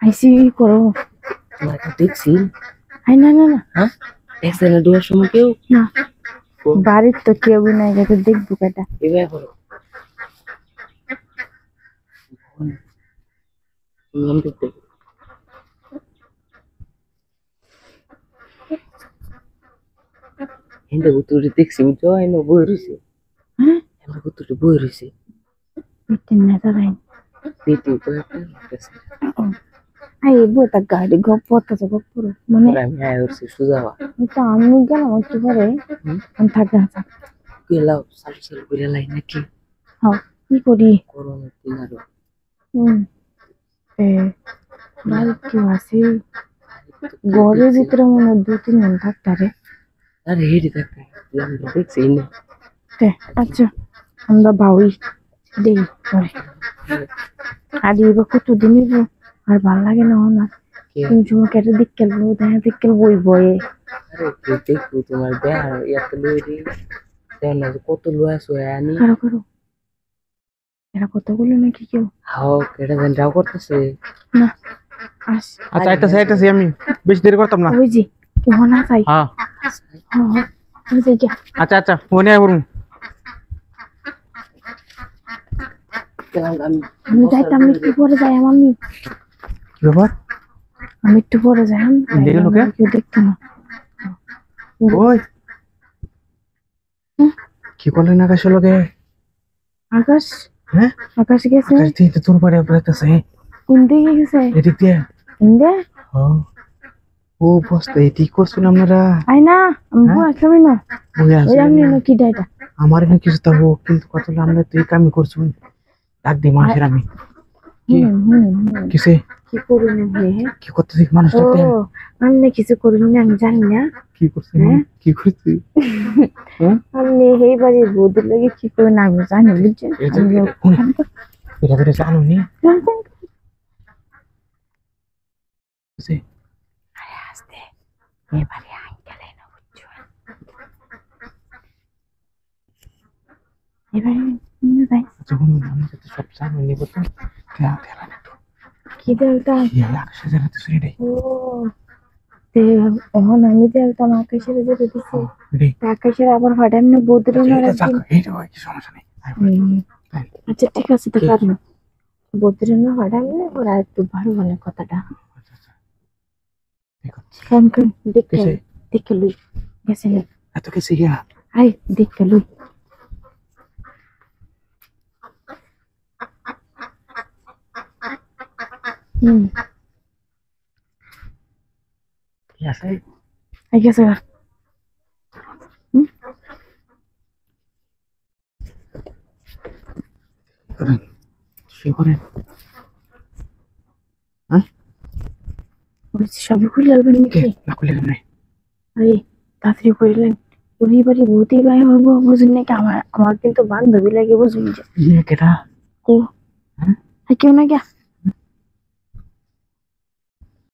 আইসি করো তোমাকে দেখছি। আই না না না হ্যাঁ দেখছে না দুয়ার সময় কেউ না বাড়ির তো কেউ নাই যাতে দেখবো কেটা এবার করো নাম দেখতে হিন্দু বুতুরি দেখছি বুঝছো এনে বই রয়েছে। হ্যাঁ হিন্দু বুতুরি বই রয়েছে মিটিং না তারাই পেটি তো একটা আছে আই বইটা গাড়ি গপ্পত আছে গপ্পর মানে আমি আয় করছি সুজাবা তো আমি গেলাম একটু পরে আমি থাকতে থাক গেলাও সাল সাল করে লাই নাকি হ্যাঁ কি করি করোনা দিন আরো এ বাড়ি কেউ আছে ঘরের ভিতরে মনে হয় 2-3 জন থাকতারে আরে হেডি থাকে আমি দেখছি না আচ্ছা আমরা বাউই দেই পরে আর এবার কতদিন আর ভাল লাগে না না তুমি সময় কেটে দিক খেলবো দেখা দিক খেলবো ওই বয়ে আরে দেখবো তোমার দেয়া এত লুই দেন না কত লুয়া সোয়া আনি কারো কারো এরা কতগুলো নাকি কেউ হাও কেটে দেন যাও করতেছে না আস আচ্ছা আইতাছি আমি বেশি দেরি করতাম না ওই জি কেউ না চাই হ্যাঁ হ্যাঁ ওই যে গিয়া আচ্ছা ফোনে আই বলুন আমি যাইতাম একটু পরে যাই আমি কি ব্যাপার আমি একটু পরে যাই দেখে লোকে কেউ দেখতো না ওই কি করলেন আকাশের লোকে আকাশ হ্যাঁ আকাশ গেছে আকাশ দিয়ে তোর বাড়ি বেড়াইতেছে কোন দিকে গেছে এদিক দিয়ে ইন্দে ও বসতে ঠিক করছেন আপনারা আই না আমি আসলাম না ওই ওই আমি কি ডাইটা আমার এখানে কিছু থাকবো কিন্তু কত আমরা তুই কামি করছুন ডাক দি মাসের আমি কিসে কি করুন কি করতেছি মানুষ ও আমি কিছু করুন না আমি জানি না কি করছি কি করছি আমি এই বাড়ির বৌদির লাগে কি করুন আমি জানি বুঝছেন এটা করে জানো নি আরে আস্তে এবারে আঙ্কেল এনে বুঝছো এবারে যাই যখন আমি যদি সব জানো নিব তো কি দেলটা আকাশে জানাতে সেটাই ও তে এখন আমি দেলটা আকাশের যেতে দিছি আকাশের আবার ফাটাম না বৌদির না কি সমস্যা নেই আচ্ছা ঠিক আছে তো কারণ বৌদির না ফাটাম না ওরা একটু ভালো বলে কথাটা ফোন করে দেখে লুই গেছে না এত কিছু গিয়া আই দেখে লুই কি আছে আই গেছে করেন সবই খুলে যাবেন নাকি না খুলে গেল আরে তাড়াতাড়ি করিলেন উনি বাড়ি বহুতই ভাই হইব বুঝুন নাকি আমার কিন্তু বান্ধবী লাগে বুঝুন যে কেটা ও কেউ না গিয়া